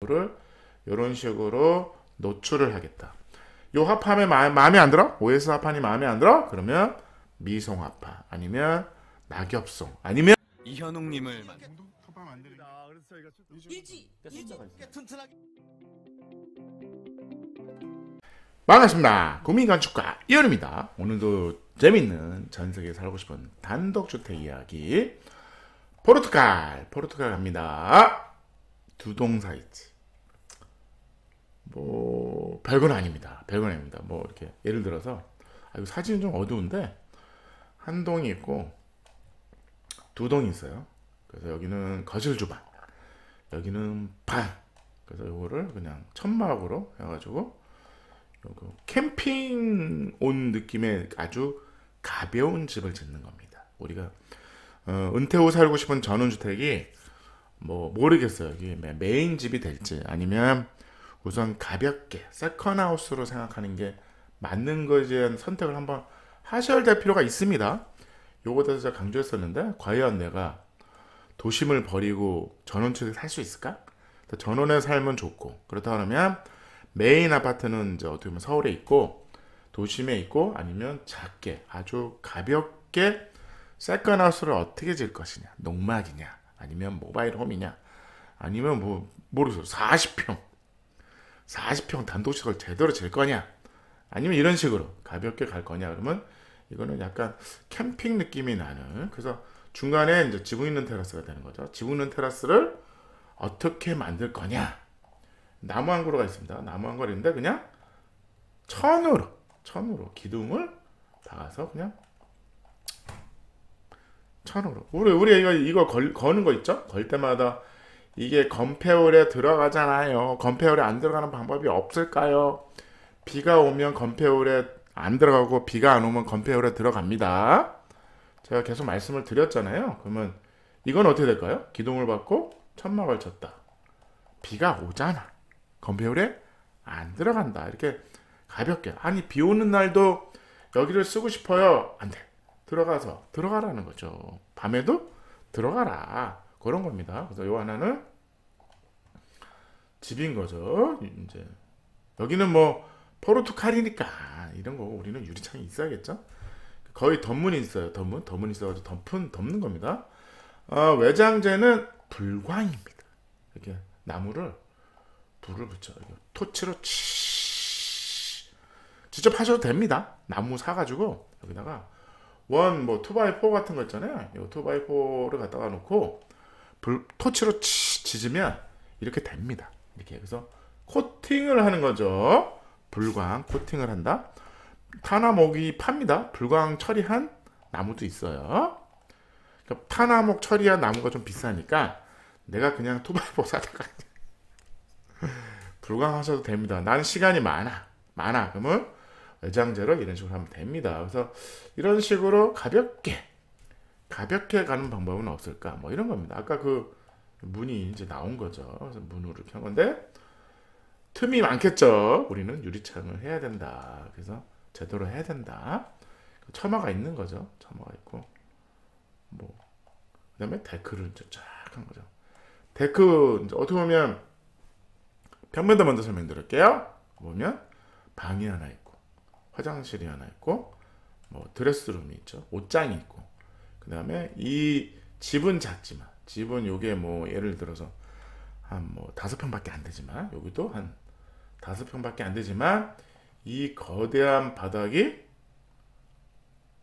요거를 이런 식으로 노출을 하겠다. 요 합판에 마음에 안 들어? OS 합판이 마음에 안 들어? 그러면 미송 합판 아니면 낙엽송 아니면 이현웅님을 반갑습니다. 구민건축가 이현우입니다. 오늘도 재밌는 전세계에 살고 싶은 단독주택 이야기 포르투갈 갑니다. 두동 사이트 뭐 별건 아닙니다. 뭐 이렇게 예를 들어서 이거 사진은 좀 어두운데 한 동이 있고 두 동이 있어요. 그래서 여기는 거실 주방, 여기는 방. 그래서 이거를 그냥 천막으로 해가지고 캠핑 온 느낌의 아주 가벼운 집을 짓는 겁니다. 우리가 은퇴 후 살고 싶은 전원주택이 뭐 모르겠어요. 이게 메인 집이 될지 아니면 우선 가볍게 세컨하우스로 생각하는 게 맞는 것에 대한 선택을 한번 하셔야 될 필요가 있습니다. 요거에 제가 강조했었는데 과연 내가 도심을 버리고 전원주택 살 수 있을까? 전원에 살면 좋고 그렇다 그러면 메인 아파트는 이제 어떻게 보면 서울에 있고 도심에 있고 아니면 작게 아주 가볍게 세컨하우스를 어떻게 질 것이냐, 농막이냐 아니면 모바일 홈이냐 아니면 뭐 모르겠어요 40평 단독주택을 제대로 질 거냐 아니면 이런 식으로 가볍게 갈 거냐 그러면 이거는 약간 캠핑 느낌이 나는 그래서 중간에 이제 지붕 있는 테라스가 되는 거죠. 지붕 있는 테라스를 어떻게 만들 거냐 나무 한 그루가 있습니다. 나무 한 그루인데 그냥 천으로 기둥을 박아서 그냥 천으로 우리 이거 거는 거 있죠? 걸 때마다 이게 건폐율에 들어가잖아요. 건폐율에 안 들어가는 방법이 없을까요? 비가 오면 건폐율에 안 들어가고 비가 안 오면 건폐율에 들어갑니다. 제가 계속 말씀을 드렸잖아요. 그러면 이건 어떻게 될까요? 기둥을 박고 천막을 쳤다. 비가 오잖아. 건폐율에 안 들어간다. 이렇게 가볍게 아니 비 오는 날도 여기를 쓰고 싶어요. 안 돼. 들어가라는 거죠. 밤에도 들어가라. 그런 겁니다. 그래서 요 하나는 집인 거죠. 이제 여기는 뭐 포르투갈이니까 이런 거 우리는 유리창이 있어야겠죠. 거의 덧문이 있어요. 덧문 있어가지고 덮는 겁니다. 외장재는 불광입니다. 이렇게 나무를 불을 붙여 토치로 직접 하셔도 됩니다. 나무 사가지고 여기다가 뭐 2x4 같은 거 있잖아요. 이 2x4를 갖다가 놓고 토치로 지지면 이렇게 됩니다. 이렇게 그래서 코팅을 하는 거죠. 불광 코팅을 한다. 타나목이 팝니다. 불광 처리한 나무도 있어요. 그러니까 타나목 처리한 나무가 좀 비싸니까 내가 그냥 2x4 사다가 불광 하셔도 됩니다. 난 시간이 많아. 그러면 외장재로 이런 식으로 하면 됩니다. 그래서 이런 식으로 가볍게 가는 방법은 없을까? 뭐 이런 겁니다. 아까 그 문이 이제 나온 거죠. 그래서 문으로 켠 건데 틈이 많겠죠. 우리는 유리창을 해야 된다. 그래서 제대로 해야 된다. 처마가 있는 거죠. 처마가 있고 뭐 그다음에 데크를 이제 쫙 한 거죠. 데크 이제 어떻게 보면 평면도 먼저 설명드릴게요. 보면 방이 하나 있고 화장실이 하나 있고 뭐 드레스룸이 있죠. 옷장이 있고 그다음에 이 집은 작지만 집은 요게 뭐 예를 들어서 한 뭐 5평밖에 안 되지만 여기도 한 5평밖에 안 되지만 이 거대한 바닥이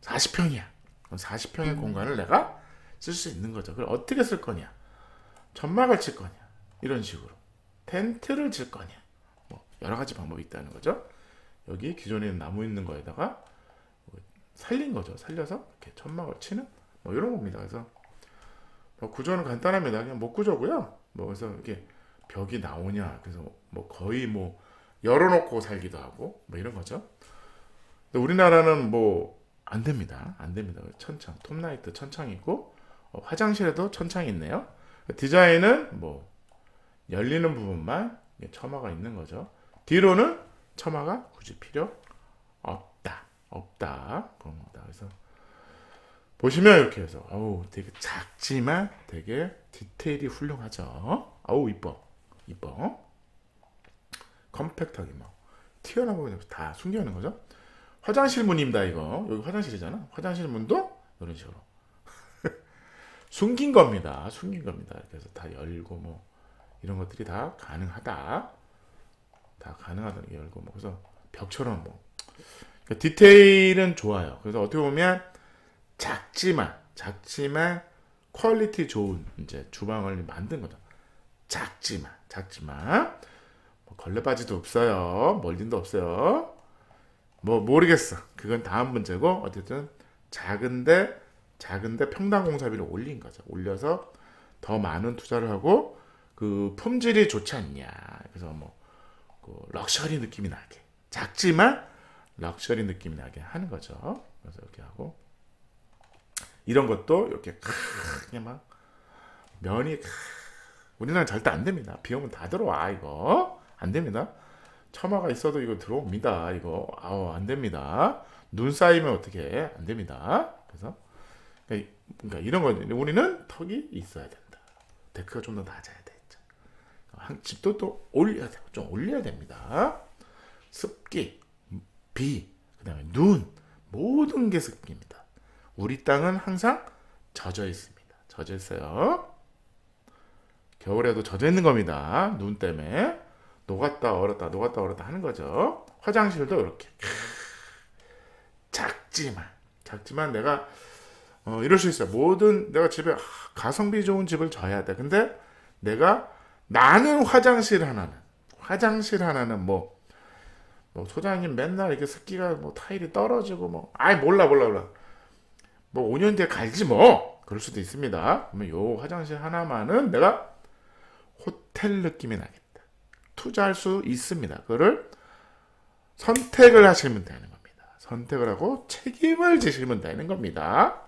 40평이야. 그럼 40평의 공간을 내가 쓸 수 있는 거죠. 그걸 어떻게 쓸 거냐? 천막을 칠 거냐? 이런 식으로 텐트를 칠 거냐? 뭐 여러 가지 방법이 있다는 거죠. 여기 기존에 나무 있는 거에다가 살린 거죠. 살려서 이렇게 천막을 치는 뭐 이런 겁니다. 그래서 뭐 구조는 간단합니다. 그냥 목구조고요. 뭐 그래서 이렇게 벽이 나오냐? 그래서 뭐 거의 뭐 열어놓고 살기도 하고 뭐 이런 거죠. 근데 우리나라는 뭐 안 됩니다. 천창, 톱라이트 천창이 있고 화장실에도 천창이 있네요. 디자인은 뭐 열리는 부분만 처마가 있는 거죠. 뒤로는 처마가 굳이 필요 없다 그런 겁니다. 그래서 보시면 이렇게 해서 되게 작지만 되게 디테일이 훌륭하죠. 이뻐. 컴팩트하게 뭐 튀어나오고 그냥 다 숨겨놓는 거죠. 화장실 문입니다. 이거 여기 화장실이잖아. 화장실 문도 이런 식으로 숨긴 겁니다. 숨긴 겁니다. 그래서 다 열고 뭐 이런 것들이 다 가능하다. 다 가능하다는 게 열고 뭐 그래서 벽처럼 뭐 그러니까 디테일은 좋아요. 그래서 어떻게 보면 작지만 퀄리티 좋은 이제 주방을 만든 거죠. 작지만 뭐 걸레바지도 없어요. 몰딩도 없어요. 뭐 모르겠어. 그건 다음 문제고 어쨌든 작은데 평당 공사비를 올린 거죠. 올려서 더 많은 투자를 하고 그 품질이 좋지 않냐. 그래서 뭐 그 럭셔리 느낌이 나게 작지만 럭셔리 느낌이 나게 하는 거죠. 그래서 이렇게 하고 이런 것도 이렇게 크게 막 면이 우리나라 절대 안 됩니다. 비 오면 다 들어와. 이거 안 됩니다. 처마가 있어도 이거 들어옵니다. 이거 안 됩니다. 눈 쌓이면 어떻게 안 됩니다. 그래서 그러니까 이런 거 우리는 턱이 있어야 된다. 데크가 좀 더 낮아야 돼. 한 집도 또 올려야 돼. 좀 올려야 됩니다. 습기, 비, 그다음에 눈 모든 게 습기입니다. 우리 땅은 항상 젖어 있습니다. 젖어 있어요. 겨울에도 젖어 있는 겁니다. 눈 때문에 녹았다 얼었다 하는 거죠. 화장실도 이렇게 작지만 내가 이럴 수 있어요. 내가 집에 가성비 좋은 집을 져야 돼. 근데 나는 화장실 하나는 뭐 소장님 맨날 이렇게 습기가 뭐 타일이 떨어지고 뭐 몰라 뭐 5년 뒤에 갈지 뭐 그럴 수도 있습니다. 그러면 요 화장실 하나만은 내가 호텔 느낌이 나겠다. 투자할 수 있습니다. 그거를 선택을 하시면 되는 겁니다. 선택을 하고 책임을 지시면 되는 겁니다.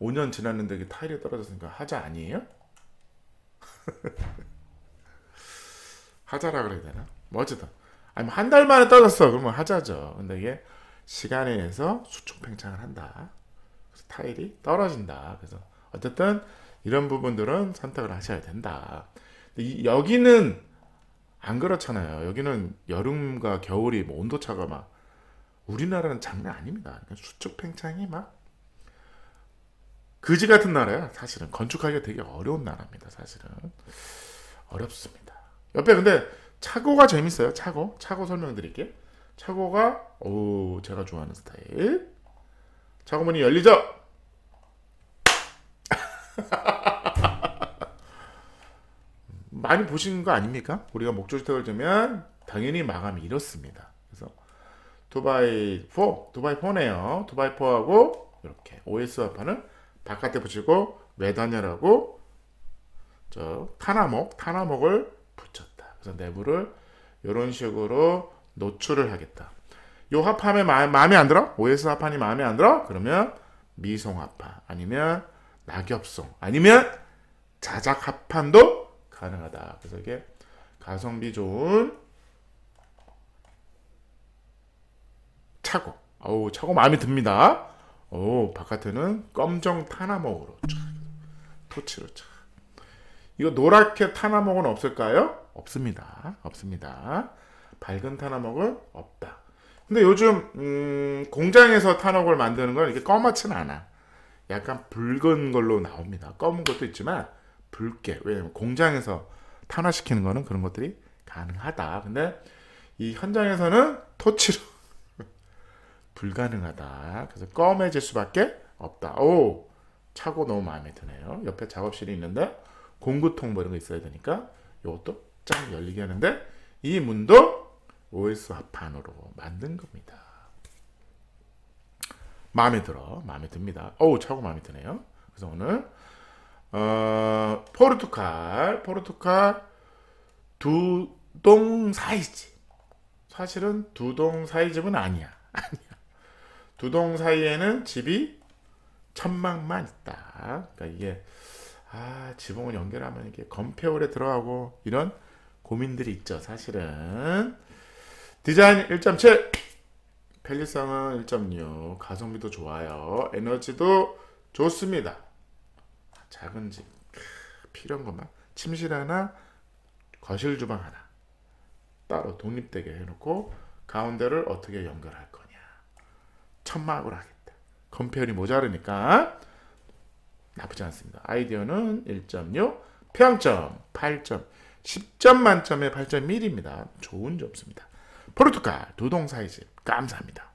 5년 지났는데 이게 타일이 떨어졌으니까 하자 아니에요? 하자라 그래야 되나? 뭐 어쨌든 한 달 만에 떨어졌어. 그러면 하자죠. 근데 이게 시간에 의해서 수축팽창을 한다. 그래서 타일이 떨어진다. 그래서 어쨌든 이런 부분들은 선택을 하셔야 된다. 여기는 안 그렇잖아요. 여기는 여름과 겨울이 뭐 온도차가 막 우리나라는 장난 아닙니다. 그러니까 수축팽창이 막 그지 같은 나라야. 사실은 건축하기가 되게 어려운 나라입니다. 사실은 어렵습니다. 옆에 근데 차고가 재밌어요. 차고 설명드릴게요. 차고가 제가 좋아하는 스타일. 차고 문이 열리죠. 많이 보신 거 아닙니까? 우리가 목조주택을 주면 당연히 마감이 이렇습니다. 그래서 2x4네요. 2x4하고 이렇게 OS 화판을 바깥에 붙이고 외단열하고 타나목을 붙였다. 그래서 내부를 이런 식으로 노출을 하겠다. 요 합판에 마음에 안 들어? OS 합판이 마음에 안 들어? 그러면 미송 합판 아니면 낙엽송 아니면 자작 합판도 가능하다. 그래서 이게 가성비 좋은 차고. 차고 마음에 듭니다. 바깥에는 검정 타나목으로 토치로 이거 노랗게 타나목은 없을까요? 없습니다. 밝은 타나목은 없다. 근데 요즘 공장에서 타나목을 만드는 건 이렇게 검맣지는 않아. 약간 붉은 걸로 나옵니다. 검은 것도 있지만 붉게. 왜냐면 공장에서 탄화시키는 거는 그런 것들이 가능하다. 근데 이 현장에서는 토치로 불가능하다. 그래서 검해질 수밖에 없다. 차고 너무 마음에 드네요. 옆에 작업실이 있는데 공구통 뭐 이런 거 있어야 되니까 이것도 쫙 열리게 하는데 이 문도 OS 합판으로 만든 겁니다. 마음에 듭니다. 차고 마음에 드네요. 그래서 오늘 포르투갈 두동 사이즈. 사실은 두동 사이즈는 아니야. 두동 사이에는 집이 천막만 있다. 그러니까 이게 지붕을 연결하면 이게 건폐율에 들어가고 이런 고민들이 있죠. 사실은 디자인 1.7, 편리성은 1.6, 가성비도 좋아요. 에너지도 좋습니다. 작은 집 필요한 것만 침실 하나, 거실 주방 하나. 따로 독립되게 해놓고 가운데를 어떻게 연결할 거냐. 천막으로 하겠다. 컴퓨터이 모자르니까 나쁘지 않습니다. 아이디어는 1.6, 평점 8점, 10점 만점에 8.1입니다. 좋은 점수입니다. 포르투갈 두동 사이즈 감사합니다.